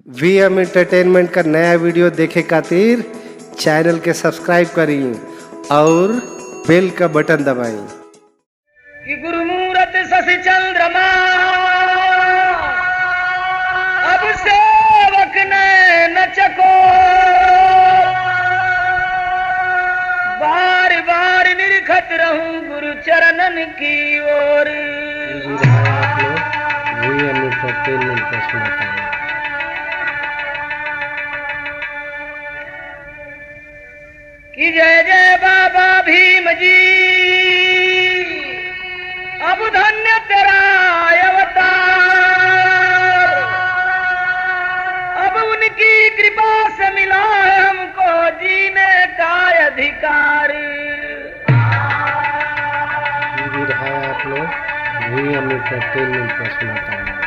VM entertainment का नया video देखे खातिर चैनल के सब्सक्राइब करी और बेल का बटन दबाई। कि गुरुमूरत शशि चंद्रमा अब सेवक ने न चको, बार बार निरखत रहूं गुरु चरणन की ओर। वीएम एंटरटेनमेंट का सुनाता है। कि जय जय बाबा भीम जी, अब धन्य तेरा अवतार, अब उनकी कृपा से मिला है हमको जीने का अधिकार। आप लोग वीएम एंटरटेनमेंट का सुनाता है।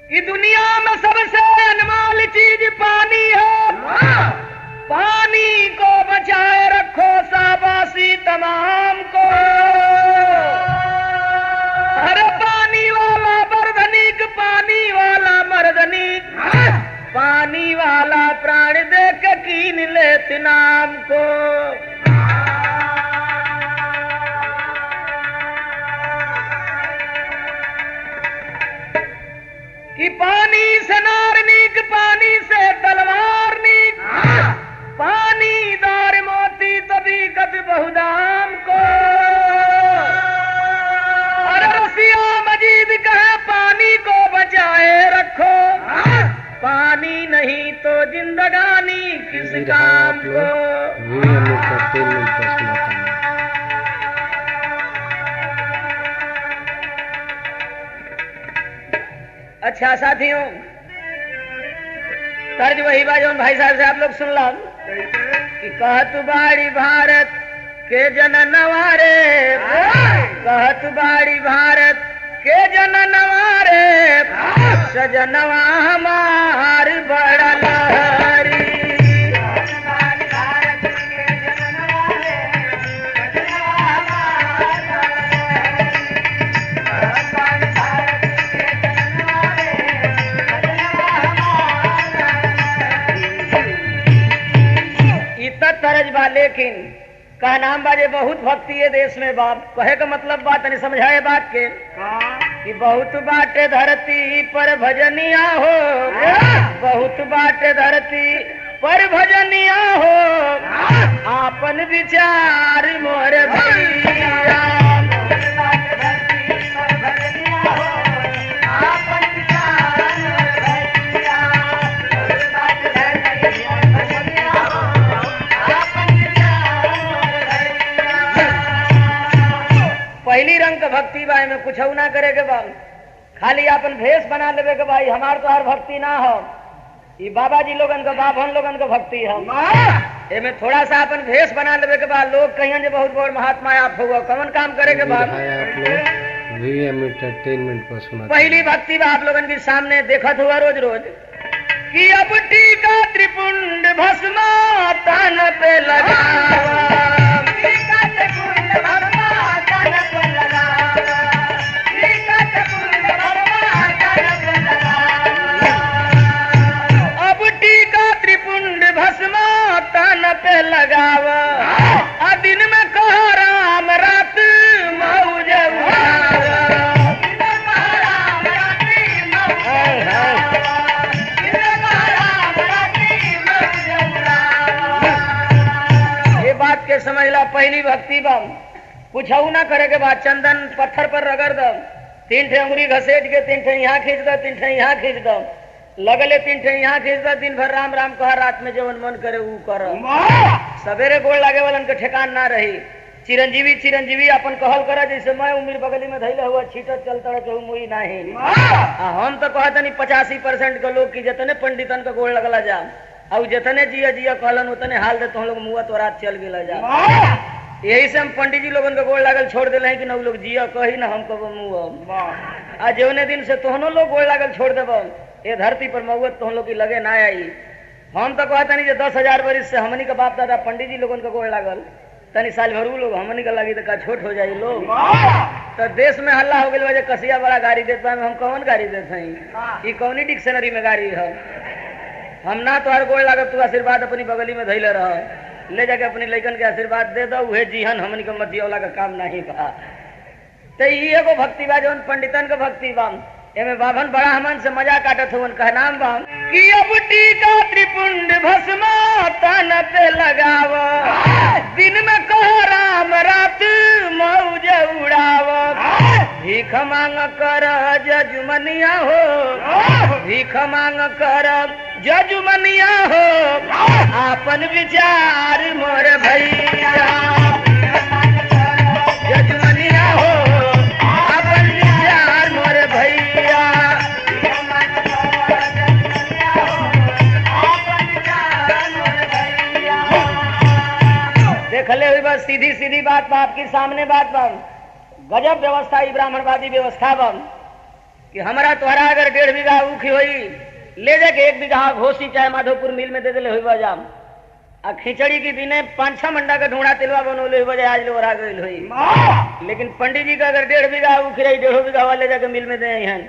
कि दुनिया में सबसे अनमोल चीज पानी है, पानी को बचाए रखो शाबाशी तमाम को। अरे पानी वाला मर्दनीक, पानी वाला मर्दनीक, पानी वाला प्राण दे के कीन लेत नाम को। कि पानी से नारनीक, पानी से तलवारनीक, पानी दार मोती तभी कद बहुदाम को। अरे रसिया मजीद कहे पानी को बचाए रखो, पानी नहीं तो जिंदगानी किस काम को। वीएम एंटरटेनमेंट का सुनाता है। अच्छा साथियों, तर्ज वही बाजो भाई साहब से आप लोग सुन लो कि कहत बाड़ी भारत के जननवा रे, कहत बाड़ी भारत के जननवा रे, सजनवा हमार बड़ा लहरी। तरज बा लेकिन कह नाम बाजे बहुत भक्ति है देश में बाप। कहे का मतलब बात नहीं समझाए बात के कि बहुत बाटे धरती पर भजनिया हो, बहुत बाटे धरती पर भजनिया हो, आपन विचार मोर भैया। पहली रंग का भक्ति बाई में कुछ ना करे के बा, खाली अपन भेष बना लेवे के भाई हमार तो हर भक्ति ना हो। ये बाबा जी लोगन का बाभन लोगन का भक्ति है। एमे थोड़ा सा अपन भेष बना लेवे के बाद लोग कहियन जे बहुत बड़ महात्मा आप हुआ, कौन काम करे के बाद वीएम एंटरटेनमेंट का सुना। पहली भक्ति बा आप लोगन के सामने देखत हुआ रोज रोज कि अब टीका त्रिपुंड भस्मा तन पे लगावा, पे लगावा, दिन में कहा राम रात मौज उड़ावा। ये बात के समझ ला पहली भक्ति बम कुछऊ ना करे के बाद चंदन पत्थर पर रगड़ दम, तीन ठे अंगुरी घसेट के तीन ठे यहाँ खींच दो, तीन ठे यहाँ खींच दो, लगले तीन ठे यहाँ खींच दो, दिन भर राम राम कहा, रात में जवन मन करे वो कर। सवेरे गोड़ लागे वालन के ठेकान ना रही। चिरंजीवी चिरंजीवी अपन कहल करा, जैसे मैं उम्र बगली में धैले हुआ छीटत चलता चहु मुई नहीं। हम तो कहते नहीं 85% के लोग की जितने पंडितन का गोड़ लगला जा और जितने जिया जिया कहलन उतने हाल दे, तो हम लोग मुआ तो रात चल गया जा। यही से हम पंडित जी लोगन का गोड़ लागल छोड़ दिले हैं कि न लोग जिया कही ना हम कब मुआ। आज जौने दिन से तोहनो लोग गोड़ लागल छोड़ देब, ये धरती पर मऊत तो हम लोग की लगे ना आई। हम तो कहता नहीं 10,000 वर्ष से हमनी का बाप दादा पंडित जी लोगन का गोड़ लागल, तनी साल भरू लोग हमनी का लगी तो का छोट हो जाये लोग। तो देश में हल्ला हो गया कसिया बड़ा गाड़ी देता है, हम कौन गाड़ी देते हैं? ये कौनी डिक्शनरी में गाड़ी है? हम ना तो हर गोड़ लागत, तू आशीर्वाद अपनी बगली में धैले रह, ले जाके अपनी लइकन के आशीर्वाद दे दो, उहे जीहन हमन के मतियोला का काम नहीं बा। तो ये एगो भक्ति बा जौन पंडितन के भक्ति बा। एमे बाभन बड़ा हमन से मजा काटत हुन, कह नाम बा कि अब टीका त्रिपुंड भस्मा तन पे लगाव, दिन में कह राम रात मौज उड़ाव, भीख मांग कर जजुमनिया हो, भीख मांग कर जजुमनिया हो, आपन विचार मोर भैया, जजुमनिया हो आपन विचार मोर भैया। देख ले हुई बस सीधी सीधी बात बा, आपके सामने बात बा। गजब व्यवस्था ही ब्राह्मणवादी व्यवस्था बा कि हमारा तुम्हारा अगर 1.5 बीघा ऊखी हुई, ले जाके 1 बीघा घोसी चाहे माधोपुर मिल में दे दिले हुई बजाम, आ खिचड़ी की दिने 5-6 मंडा का ढूंढा तिलवा बनोले हुई बजाय आज लोग आ गई हुई। लेकिन पंडित जी का अगर 1.5 बीघा ऊखी रही, 1.5 बीघा वाले जाके मिल में दे हैं,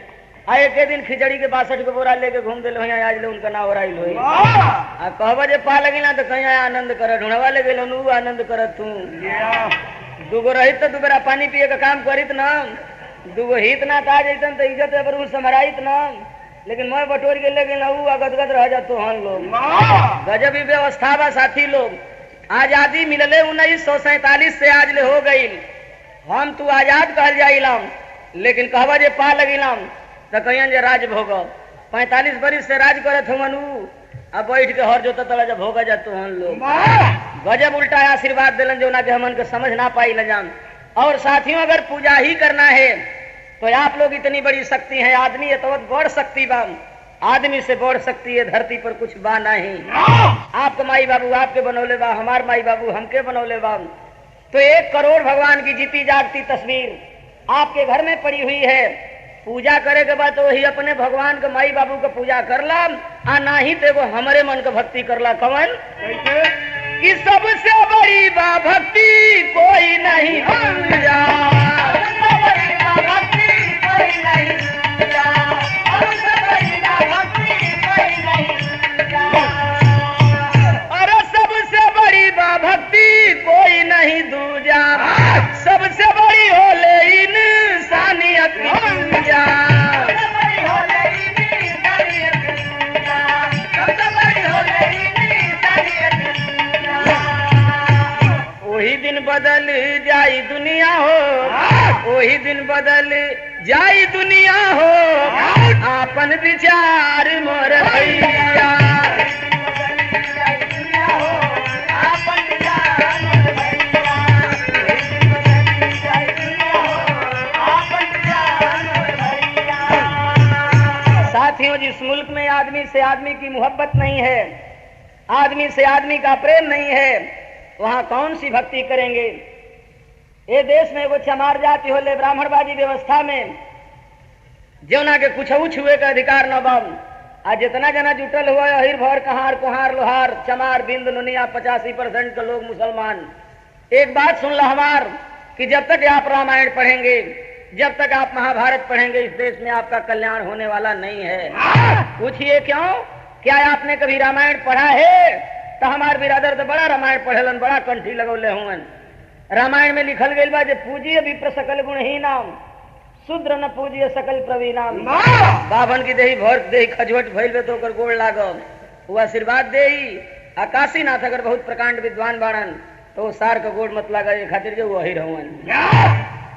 आ एक दिन खिचड़ी के 62 के बोरा लेके घूम दिल हुई, आज लोग उनका नाव राइल हुई। आ कहबा जे पा लगी ना तो कहीं आनंद कर, ढूंढवा ले गेलो नु आनंद कर तू। दूगो रहित तो दुबेरा पानी पिए का काम करित ना, दूगो हित ना ता जैतन तो इज्जत पर समराइत ना, लेकिन मैं बटोर के ले गेल गदगद रह जातो हम लोग। गजब ही व्यवस्था बा साथी लोग। आजादी मिलले 1947 से आज ले हो गई, हम तू आजाद कहल जाइलाम, लेकिन कहबा जे पा लगिलाम तो कहियन जे राज भोग। 45 बरिस से राज करत हुमन, अब बैठ के हर जोता तला जब भोगा जातो हम लोग। गजब उल्टा आशीर्वाद दिलन जो ना के हमन के समझ ना पाई लजाम। और साथियों अगर पूजा ही करना है तो आप लोग इतनी बड़ी शक्ति है, आदमी ये तो बड़ शक्ति बा, आदमी से बड़ शक्ति है धरती पर कुछ बा नहीं। आपके माई बाबू आपके बनौले बा, हमार माई बाबू हमके बनौले बा। तो 1 करोड़ भगवान की जीती जागती तस्वीर आपके घर में पड़ी हुई है। पूजा करे के बाद तो वही अपने भगवान के माई बाबू के पूजा करला, आ नाही तो वो हमारे मन के भक्ति करला। कवन कि सबसे बड़ी बा भक्ति कोई नहीं पूजा, अरे सबसे बड़ी बा भक्ति कोई नहीं दूजा, सबसे बड़ी होले इंसानियत पूजा। वही दिन बदल जाई दुनिया हो, वही दिन बदल जाई दुनिया हो, आपन विचार मोर भैया, साथियों जिस मुल्क में आदमी से आदमी की मोहब्बत नहीं है, आदमी से आदमी का प्रेम नहीं है, वहां कौन सी भक्ति करेंगे? ये देश में वो चमार जाति होले ब्राह्मणवादी व्यवस्था में जौना के कुछ छुए का अधिकार न बम। आज जितना जना जुटल हुआ अहिर भर कहार कुहार लोहार चमार बिंद नुनिया 85% के लोग मुसलमान। एक बात सुन लो हमार कि जब तक आप रामायण पढ़ेंगे, जब तक आप महाभारत पढ़ेंगे, इस देश में आपका कल्याण होने वाला नहीं है। पूछिए क्यों? क्या आपने कभी रामायण पढ़ा है? तो हमार बिरादर तो बड़ा रामायण पढ़ेलन, बड़ा कंठी लगौले हुए। रामायण में लिखल गई बा जे पूजिए विप्र सकल गुणहीनाम, शूद्र न पूजिए सकल प्रवीणाम। बाभन की देही भर देही खजवट भइल तो ओकर गोड़ लागल, वो आशीर्वाद देही। काशीनाथ अगर बहुत प्रकांड विद्वान बाड़न तो सार का गोड़ मत लगा, ये खातिर जो वही रहन।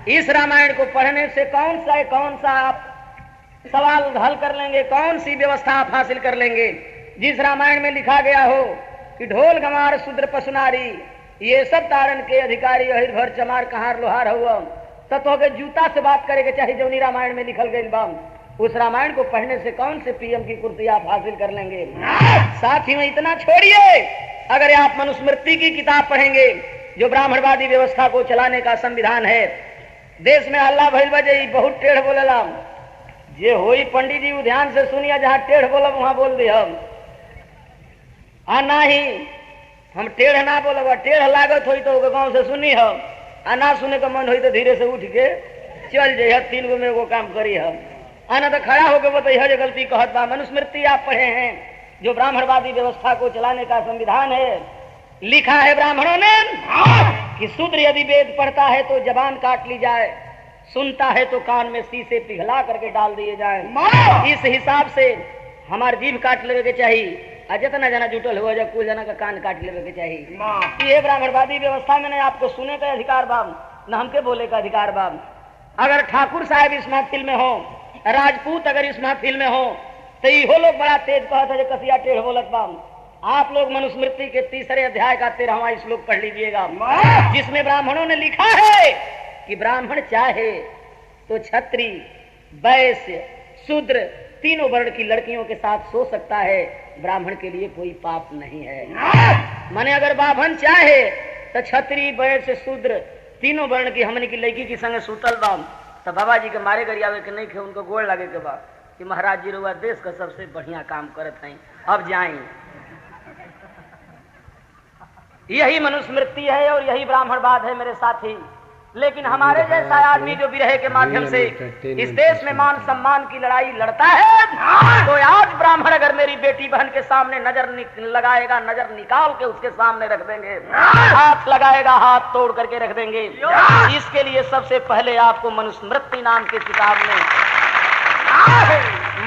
इस रामायण को पढ़ने से कौन सा आप सवाल हल कर लेंगे, कौन सी व्यवस्था आप हासिल कर लेंगे? जिस रामायण में लिखा गया हो कि ढोल गमार शूद्र पशुनारी, ये सब तारण के अधिकारी अहिर भर चमार कहार लोहार हुआ, तो के जूता से बात करेंगे चाहे जौनी रामायण में लिखल गई बम। उस रामायण को पढ़ने से कौन से पीएम की कुर्सी आप हासिल कर लेंगे? साथ ही में इतना छोड़िए, अगर आप मनुस्मृति की किताब पढ़ेंगे जो ब्राह्मणवादी व्यवस्था को चलाने का संविधान है, देश में हल्ला भइल बजे बहुत टेढ़ बोलेला, जे होई पंडित जी ध्यान से सुनिया, जहां टेढ़ बोलब वहां बोल दी हम नहीं, हम टेढ़ ना बोलब, टेढ़ लागत होई तो गांव से सुनी हम, आ ना सुने का मन होई तो धीरे से उठ के चल जइह 3 गो में एगो काम करी हम आना तो खड़ा होकर बताइए जो गलती कहत बा। मनुस्मृति आप पढ़े हैं, जो ब्राह्मणवादी व्यवस्था को चलाने का संविधान है। लिखा है ब्राह्मणों ने कि शूद्र यदि वेद पढ़ता है तो जबान काट ली जाए, सुनता है तो कान में शीशे पिघला करके डाल दिए जाए। इस हिसाब से हमार जीभ काट लेवे के चाहिए, जितना जना जुटल हुआ जब कुल जना का कान काट लेवे के चाहिए। ये ब्राह्मणवादी व्यवस्था में न आपको सुने का अधिकार बाब, न हमके बोले का अधिकार बाब। अगर ठाकुर साहब इस महफिल में हो, राजपूत अगर इस महफिल में हो, तो इहो लोग बड़ा तेज कहता है कसिया टेढ़ बोलत बाब। आप लोग मनुस्मृति के 3रे अध्याय का 13वां श्लोक पढ़ लीजिएगा, जिसमें ब्राह्मणों ने लिखा है कि ब्राह्मण चाहे तो क्षत्रिय, वैश्य, शूद्र तीनों वर्ण की लड़कियों के साथ सो सकता है, ब्राह्मण के लिए कोई पाप नहीं है। माने अगर बाभन चाहे तो क्षत्रिय, वैश्य, शूद्र तीनों वर्ण की हमने की लड़की की संग सुतल बाम, तो बाबा जी के मारे गरियावे के नहीं खे, उनको गोड़ लगे के बा कि महाराज जी रुआ देश का सबसे बढ़िया काम करत हैं, अब जाएं। यही मनुस्मृति है और यही ब्राह्मणवाद है मेरे साथी। लेकिन हमारे जैसा आदमी जो विरह के माध्यम से इस देश में मान सम्मान की लड़ाई लड़ता है, तो आज ब्राह्मण अगर मेरी बेटी बहन के सामने नजर लगाएगा, नजर निकाल के उसके सामने रख देंगे, हाथ लगाएगा हाथ तोड़ करके रख देंगे। इसके लिए सबसे पहले आपको मनुस्मृति नाम की किताब में,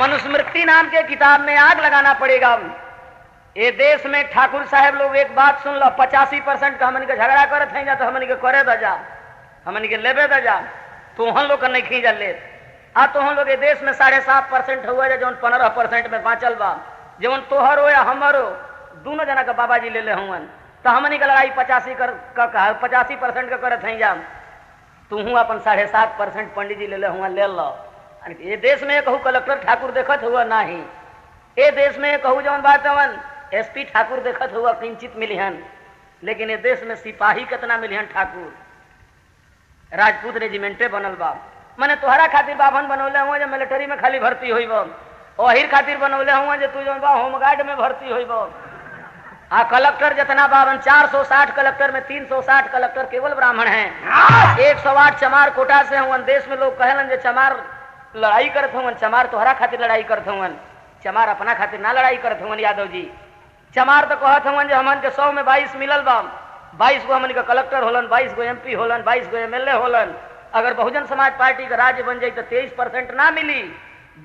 मनुस्मृति नाम के किताब में आग लगाना पड़ेगा। ये देश में ठाकुर साहब लोग एक बात सुन लो, 85% का हमन के झगड़ा करत हैं, तो हमन के करे दजा, हमन के लेबे दजा, तो हम लोग का नहीं खींचा ले। आ तो हम लोग ये देश में 7.5% हुआ है, जो 15% में बाँचल बा, जो तोहर हो या हमर हो, दोनों जना का बाबा जी ले ले हुआ, तो हमन की लड़ाई 85% का करत हैं जा, तू अपन 7.5% पंडित जी ले ले हुआ ले लो। ये देश में कहूँ कलेक्टर ठाकुर देखत हुआ नहीं, ये देश में कहूँ जौन बात SP ठाकुर देखत हुआ किंचित मिलिहन, लेकिन ये देश में सिपाही कितना मिलिहन ठाकुर, राजपूत रेजिमेंटे बनल बा। मैंने तोहरा खातिर बाभन बनौले हुआ जो मिलिट्री में खाली भर्ती हुई बा, ओहिर खातिर बनौले हुआ जो तू जौन बा होमगार्ड में भर्ती हुई बा। आ कलेक्टर जितना बावन 460 कलेक्टर में 360 कलेक्टर केवल ब्राह्मण हैं। 108 चमार कोटा से हुआ। देश में लोग कहलन जो चमार लड़ाई करत हुआ, चमार तोहरा खातिर लड़ाई करत हुआ, चमार अपना खातिर ना लड़ाई करत हुआ। यादव जी चमार तो कहत हुआ जो हमन के 100 में 22 मिलल बा, 22 गो हमन के कलेक्टर होलन, 22 गो MP होलन, 22 गो MLA होलन। अगर बहुजन समाज पार्टी का राज्य बन जाए तो 23% ना मिली,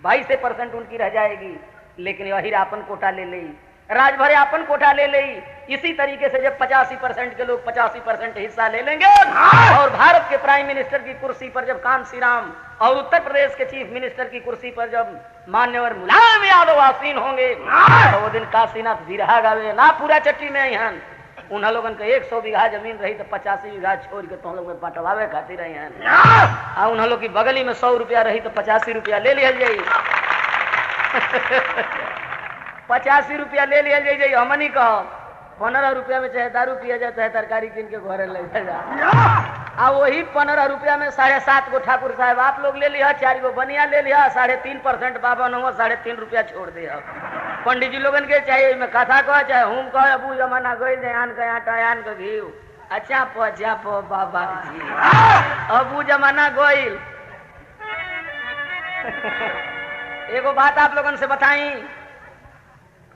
22% उनकी रह जाएगी। लेकिन यही अपन कोटा ले ली, राज भरे अपन कोटा ले ली। इसी तरीके से जब 85% के लोग 85% हिस्सा ले लेंगे और भारत के प्राइम मिनिस्टर की कुर्सी पर जब कांसी राम और उत्तर प्रदेश के चीफ मिनिस्टर की कुर्सी पर जब मान्यवर मुलायम यादव आसीन होंगे, तो वो दिन काशीनाथ बिरहा गावे ना पूरा चट्टी में यहाँ उन लोगन के 100 बीघा जमीन रही तो 85 बीघा छोड़ के तुम लोग में बंटवावे खातिर यहाँ। उन लोग की बगली में 100 रुपया रही तो 85 रुपया ले लिया जाये, 85 रुपया ले लिया जाइए। हमनी कहो 15 रुपया में चाहे दारू पिया जाए चाहे तरकारी किन के घरे ले जा। आ वही 15 रुपया में 7.5 गो ठाकुर साहब आप लोग ले लिया, 4 गो बनिया ले लिया, 3.5% बाबा न 3.5 रुपया छोड़ दिया। पंडित जी लोगन के चाहिए में कथा कहो चाहे हम कहो, अबू जमाना गई आन के आटा आन के घी, अच्छा पो बाबा जी अबू जमाना गोइल। एगो बात आप लोगन से बताई,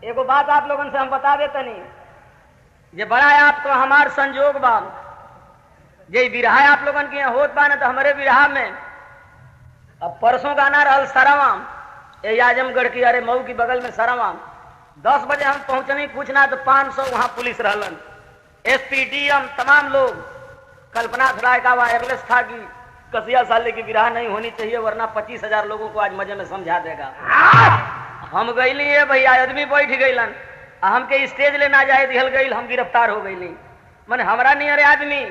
एगो बात आप लोगन से हम बता देते नहीं, ये बड़ा है आपको हमार संजोग बा, ये विरहा आप लोगन के यहाँ होत बा ना, तो हमारे विरहा में अब परसों गाना रहल सरवा, ये आजमगढ़ की अरे मऊ की बगल में सरवा। 10 बजे हम पहुंचनी, कुछ ना तो 500 वहां पुलिस रहलन, SP DM तमाम लोग। कल्पना राय का वायरलेस था कि कसिया साले की विरहा नहीं होनी चाहिए वरना 25,000 लोगों को आज मजे में समझा देगा। हम गईली है भैया, आदमी बैठ गईलन, हमके स्टेज ले ना जाए दिहल गईल, हम गिरफ्तार हो गईली। मैंने हमरा नहीं अरे आदमी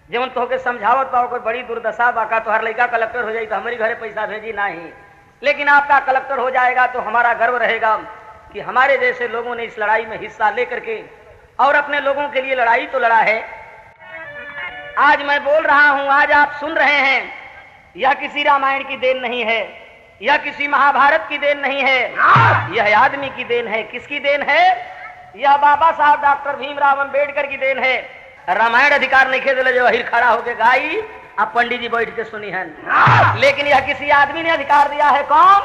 जब तो के समझावत पाओ कोई बड़ी दुर्दशा बाका, तो हर लड़का कलेक्टर हो जाए तो हमारी घरे पैसा भेजी नहीं, लेकिन आपका कलेक्टर हो जाएगा तो हमारा गर्व रहेगा कि हमारे जैसे लोगों ने इस लड़ाई में हिस्सा लेकर के और अपने लोगों के लिए लड़ाई तो लड़ा है। आज मैं बोल रहा हूं, आज आप सुन रहे हैं, यह किसी रामायण की देन नहीं है, यह किसी महाभारत की देन नहीं है, यह आदमी की देन है। किसकी देन है? यह बाबा साहब डॉक्टर भीमराव अंबेडकर की देन है। रामायण अधिकार नहीं खेदले जो वही खड़ा होके गाई अब पंडित जी बैठ के सुनी है। लेकिन यह किसी आदमी ने अधिकार दिया है, कौन?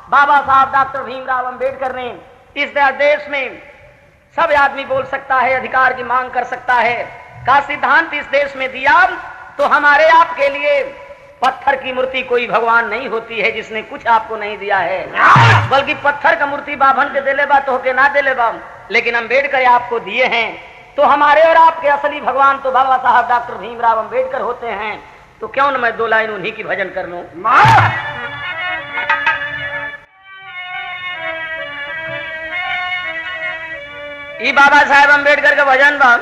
बाबा साहब डॉक्टर भीमराव अंबेडकर ने। इस देश में सब आदमी बोल सकता है, अधिकार की मांग कर सकता है का सिद्धांत इस देश में दिया। तो हमारे आपके लिए पत्थर की मूर्ति कोई भगवान नहीं होती है जिसने कुछ आपको नहीं दिया है, बल्कि पत्थर का मूर्ति बाभन के दिले बा तो के ना दिले बा, लेकिन अंबेडकर आपको दिए हैं। तो हमारे और आपके असली भगवान तो बाबा साहब डॉक्टर भीमराव अंबेडकर होते हैं। तो क्यों न मैं 2 लाइन उन्हीं की भजन कर लूं। ये बाबा साहब अंबेडकर का भजन बा,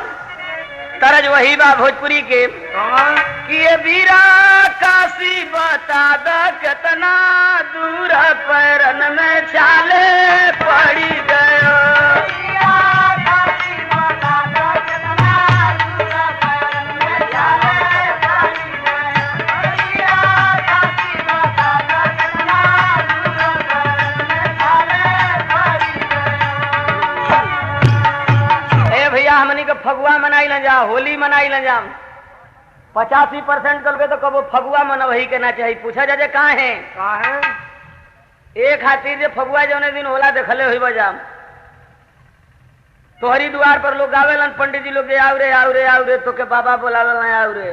तरज वही बा भोजपुरी के कि ये वीरा काशी बता द कितना दूर पैरन में चाले पड़ी गयो। हमनी के फगुआ मनाई ल जा, होली मनाई ल जा, 85% कल के तो कबो फगुआ मनवही के ना चाहिए। पूछा जाजे कहाँ है? एक खातिर जे फगुआ जौने दिन होला देखले हुई बजा, तोहरी द्वार पर लोग आवेलन, पंडित जी लोग आओ रे तो के बाबा बोलावे ना आओ रे।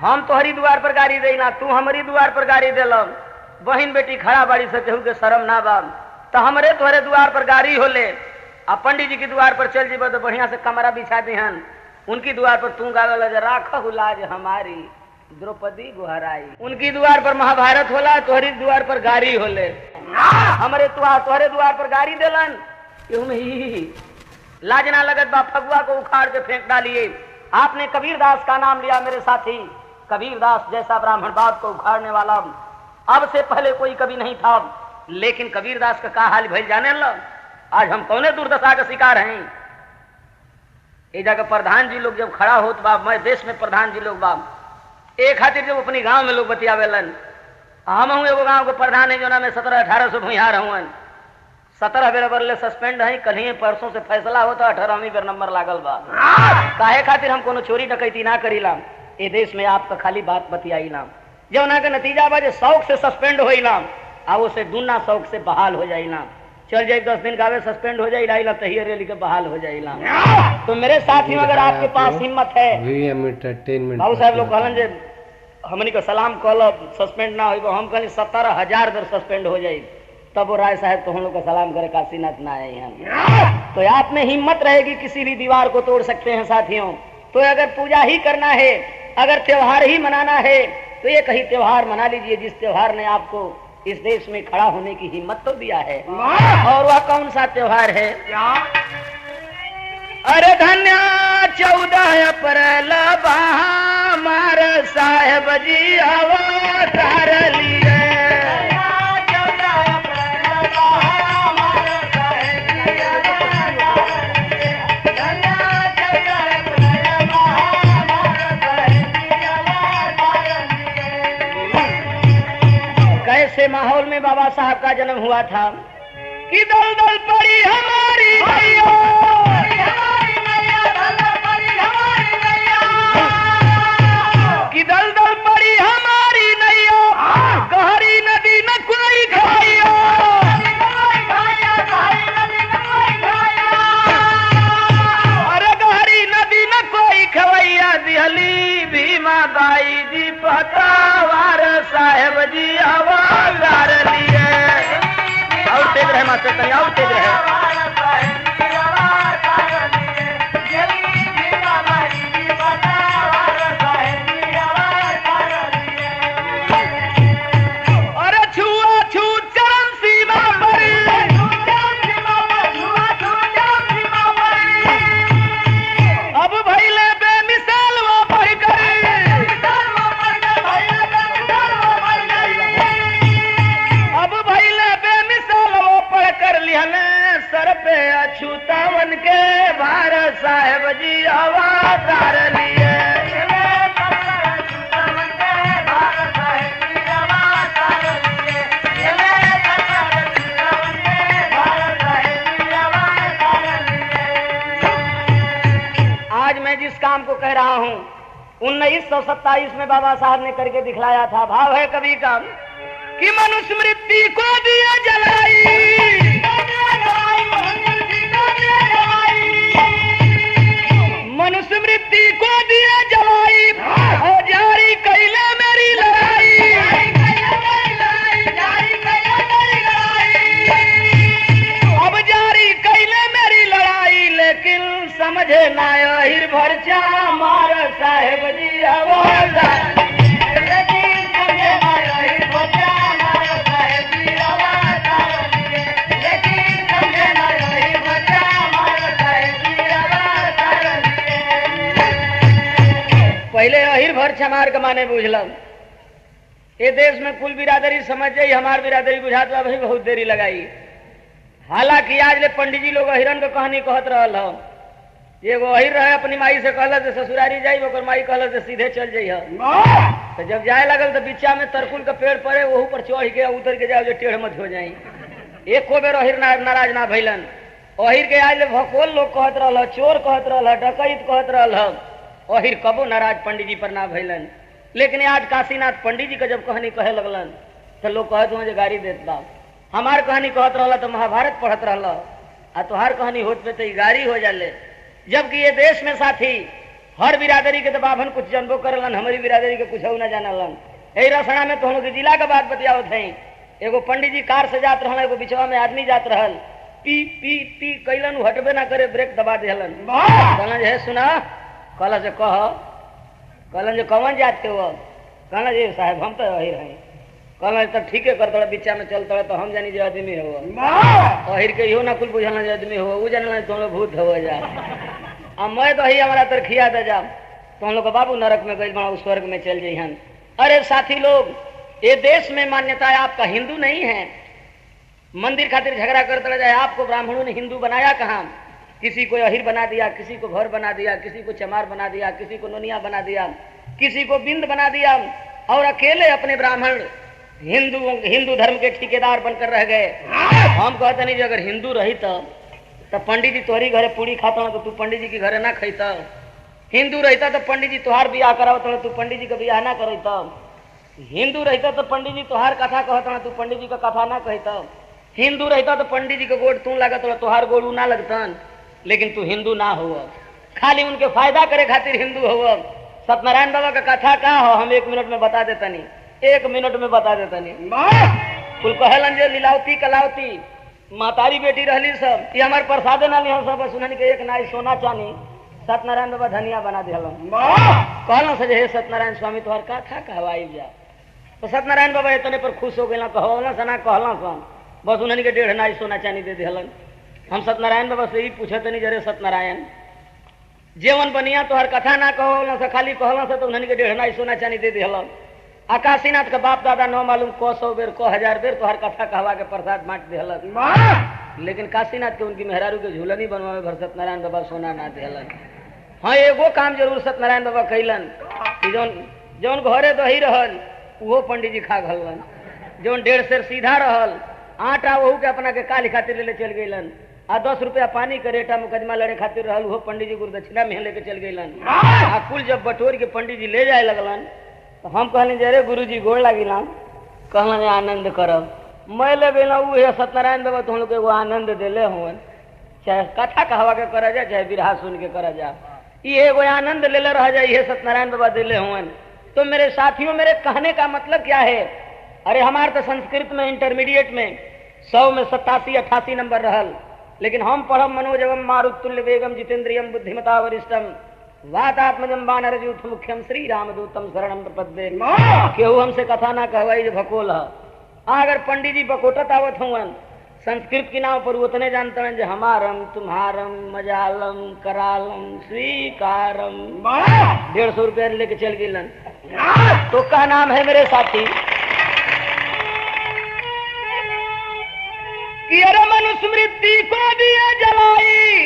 हम तोहरी द्वार पर गाड़ी दे ना, तू हमारी द्वार पर गाड़ी दे लो। बहन बेटी खड़ा बाड़ी से केहू के शर्म ना बा, तो हमरे तोहरे द्वार पर गाड़ी होले। अब पंडित जी की द्वार पर चल जीबो तो बढ़िया से कमरा बिछा दिहन, उनकी द्वार पर तू गावे राखहु लाज हमारी द्रौपदी गुहराई। उनकी द्वार पर महाभारत होला, तोहरी द्वार पर गाड़ी होले। हमरे तोहरे द्वार पर गाड़ी देलन, लाज ना लगत बा, फगुआ को उखाड़ के फेंक डालिए। आपने कबीरदास का नाम लिया मेरे साथी, कबीरदास जैसा ब्राह्मण बात को उखाड़ने वाला अब से पहले कोई कभी नहीं था। लेकिन कबीरदास का हाल भइल जाने ल, आज हम कौने दुर्दशा का शिकार हैं। एक जगह प्रधान जी लोग जब खड़ा होत बा, मैं देश में प्रधान जी लोग बा, एक खातिर जब अपनी गांव में लोग बतियावेलन, हम हूँ एगो गांव के प्रधान है जो ना मैं 1700-1800 भूहार हूँ, 17 बेर बरले सस्पेंड है। कल ही परसों से फैसला होता, 18वीं बेर नंबर लागल बा। काहे खातिर हम कोनो चोरी डकैती ना करीला, ये देश में आपका खाली बात बतियाईला, जो ना के नतीजा बा जे शौक से सस्पेंड होइला, अब उसे दुना शौक से बहाल हो जाइला। चल जाए 10 दिन गावे सस्पेंड हो जाइला, तहिए रेली के बहाल हो जाइला। तो मेरे साथियों, अगर आपके पास हिम्मत है, बाबू साहब लोग कहलन जे हमनी को सलाम कल सस्पेंड ना हो, हम कहली 17,000 बेर सस्पेंड हो जाये तब वो राय साहब तो हम लोग का सलाम करे काशीनाथ ना आए हैं। तो आप में हिम्मत रहेगी, किसी भी दीवार को तोड़ सकते हैं साथियों। तो अगर पूजा ही करना है, अगर त्योहार ही मनाना है, तो ये कहीं त्योहार मना लीजिए जिस त्योहार ने आपको इस देश में खड़ा होने की हिम्मत तो दिया है। और वह कौन सा त्योहार है? अरे धन्य 14 अप्रैल हमार साहेब जी अवतार लिए। कैसे माहौल में बाबा साहब का जन्म हुआ था कि दल दल पड़ी हमारी नैया, कि दल दल पड़ी हमारी नैया, गहरी नदी न कोई खाइयो, अरे गहरी नदी न कोई खवैया, दिहली भीमा बाई जी पतावार साहेब जी अवतार लिए। और तेज रहे मास्टर तनी, और तेज रहे। अरे छुआ छू चरण सीमा पर, अब भैले बेमिसाल वो पढ़ कर, अब भैले बेमिसाल वो पढ़ कर लिहले सर पे अछूतावन के भारत साहेब जी अवतार लिए। आज मैं जिस काम को कह रहा हूं, 1927 में बाबा साहब ने करके दिखलाया था। भाव है कवि का कि मनुस्मृति को दिया जलाई, मनुस्मृति को दिया जलाई, और जारी कैले मेरी लड़ाई, अब जारी कैले मेरी लड़ाई, लेकिन समझे ना हिर भरचा मार साहेब जी आवाज, लेकिन समझे ना हिर भरचा मार साहेब जी आवाज, लेकिन समझे ना हिर भरचा मार साहेब जी आवाज। पहले अहिर भरचा मार के माने बुझलम, ये देश में कुल बिरादरी समझ जाई, हमार बिरादरी बुझात बा भाई बहुत देरी लगाई। हालांकि आज ले पंडित जी लोग अहिरन के कहानी कहत रहल हम। एगो अहिर रहे अपनी माई से कहल से ससुरारी जाई, ओकर माई कहल से सीधे चल जाइए। तो जब जाए लगल तो बिच्चा में तरकुल का पेड़ पड़े, वहू पर चढ़ के उतर के जाओ जो टेढ़ मत हो जाई। एक को बेर अहिर नाराज ना भइलन। अहिर के आज ले भकोल लोग कहत रहल, चोर कहत रहल, डकैत कहत रहल, अहिर कबो नाराज पंडित जी पर ना भइलन। लेकिन आज काशीनाथ पंडित जी का जब कहानी कहे लगलन तो लोग कहत हुए गाड़ी देत बा। हमार कहानी कहत रहला तो महाभारत पढ़त रहला, आ तुहार कहानी होत पे तो गाड़ी हो जाले। जबकि ये देश में साथी हर बिरादरी के तो बाभन कुछ जनबो करलन, हमारी बिरादरी के कुछ ना जानलन। यही रसना में तो के जिला के बात बतियावत है। एगो पंडित जी कार से जात रहल, एगो बिचवा में आदमी जात रहल, पी पी पी कैलन, हटबे ना करे, ब्रेक दबा देहलन। कहलन जे सुना, कहला से कह, कहलन जे कौन जात के हो, कहला जे साहब हम तो अहिर हैं। कहला तब ठीके कर तोड़ा बिच्चा में चल तोड़ा तो हम जानी जो आदमी हो, अहिर के इहो ना कुल बुझलना जो आदमी हो, वो जानना तुम लोग भूत हो जा। अब मैं तो ही हमारा तर खिया दे जा, तुम लोग बाबू नरक में गई बना स्वर्ग में चल जाइहन। अरे साथी लोग, ये देश में मान्यता है आपका हिंदू नहीं है, मंदिर खातिर झगड़ा करते जाए। आपको ब्राह्मणों ने हिंदू बनाया कहाँ? किसी को अहिर बना दिया, किसी को घर बना दिया, किसी को चमार बना दिया, किसी को नोनिया बना दिया, किसी को बिंद बना दिया, और अकेले अपने ब्राह्मण हिंदू धर्म के ठेकेदार बनकर रह गए। हम कहते नहीं अगर हिंदू रही तो पंडित जी तोहरी घरे पूरी खाता तो तू पंडित जी के घरे ना खैता। हिंदू रहता तो पंडित जी तोहार बियाह करावत तू पंडित जी का बियाह ना करता। हिंदू रहता तो पंडित जी तोहार कथा कहता तू पंडित जी का कथा ना कहता। हिंदू रहता तो पंडित जी के गोड़ तू लागत तोहार गोड़ ना लगतन। लेकिन तू हिंदू ना हो, खाली उनके फायदा करे खातिर हिंदू हो। सत्यनारायण बाबा का कथा का हो हम 1 मिनट में बता देता नहीं, 1 मिनट में बता देता नहीं। कुल कहलन जे लीलावती कलावती मातारी बेटी रहली सब, ये हमारे प्रसादे ना लिहल सब, सुनन के एक नाई सोना चानी सत्यनारायण बाबा धनिया बना दिहलन। कहलन से हे सत्यनारायण स्वामी तोहर कथा कहवाई जा। तो सत्यनारायण बाबा इतने पर खुश हो गए, कहला सना कहला सन, बस उन्हनी के 1.5 नाई सोना चानी दे दिहलन। हम सत्यनारायण बाबा से ही पूछे नहीं जरे सत्यनारायण जेवन बनिया तोहर कथा ना कहला से, खाली कहला से तो उन्हनी के 1.5 नाई सोना चानी दे दिहलन। काशीनाथ का बाप दादा न मालूम को 100 बेर को 1000 बेर तोहर कथा कहवा के प्रसाद बांट दिहलन। लेकिन काशीनाथ के उनकी मेहरारू के झूलनी बनवावे भर सत्यनारायण बाबा सोना ना दिहलन। हाँ एगो काम जरूर सत्यनारायण बाबा कैलन कि जौन घरे दही रहल वो पंडित जी खा घलन, जौन 1.5 सेर सीधा रहल आटा वहू के अपना के काली खातिर ले चल गईलन, आ 10 रुपया पानी के रेटा मुकदमा लड़े खातिर रहल वो पंडित जी गुरुदक्षिणा में लेके चल गईलन। आ कुल जब बटोर के पंडित जी ले जाए लगलन तो हम कहले जे अरे गुरु जी गोड़ लागिला, कहलन आनंद करब। मैं ले गईला उहे सत्यनारायण बाबा तुम लोग एगो आनंद देले हुन, चाहे कथा कहवा के करा जा चाहे बिरहा सुन के करा जा, ये एगो आनंद लेले रह जाए, ये सत्यनारायण बाबा दिले हुन। तो मेरे साथियों मेरे कहने का मतलब क्या है? अरे हमारे तो संस्कृत में इंटरमीडिएट में 100 में 87-88 नंबर रहल, लेकिन हम पढ़ब मनोजवम मारुतुल्य वेगम जितेंद्रियम बुद्धिमता वरिष्ठम वातात्मजम वानरजूथ मुख्यम श्री रामदूतम शरणम प्रपद्ये। केहू हमसे कथा ना कहवाई जो भकोल है। अगर पंडित जी बकोटत आवत हुवन संस्कृत के नाम पर उतने जानते हैं जो हमारम तुम्हारम मजालम करालम स्वीकारम 150 रुपया लेके चल गिलन। तो का नाम है मेरे साथी कि अरे मनुस्मृति को दिया जलाई,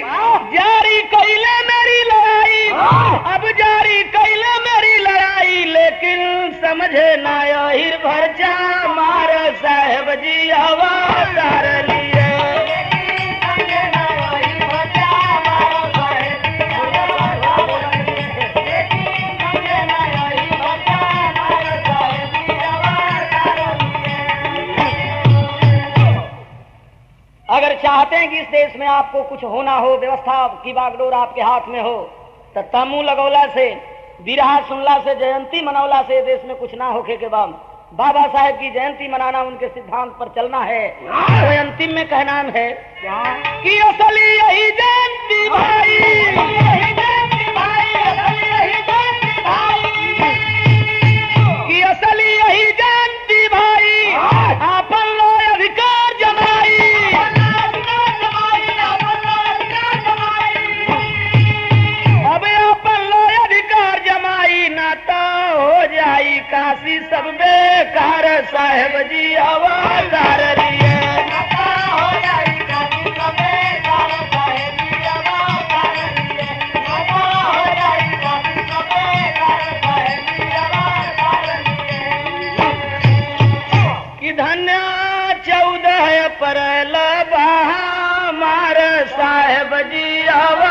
जारी कैले मेरी लड़ाई, अब जारी कैले मेरी लड़ाई, लेकिन समझे ना हिर भरचा मार साहेब जी अवतार लिए। अगर चाहते हैं कि इस देश में आपको कुछ होना हो, व्यवस्था की बागडोर आपके हाथ में हो, तो तमू लगौला से, बिरहा सुनला से, जयंती मनौला से देश में कुछ ना होके के बाद बाबा साहेब की जयंती मनाना, उनके सिद्धांत पर चलना है। तो अंतिम में कहना है कि असली यही जयंती भाई, कि असली यही जयंती भाई, आपन लो अधिकार जमाई, अब अपन लो अधिकार जमाई, नाता हो जाई काशी सब बेकार, साहेब जी आवाज़ रही है। कि धन्य 14 अप्रैल बहार, साहेब जी आवाज़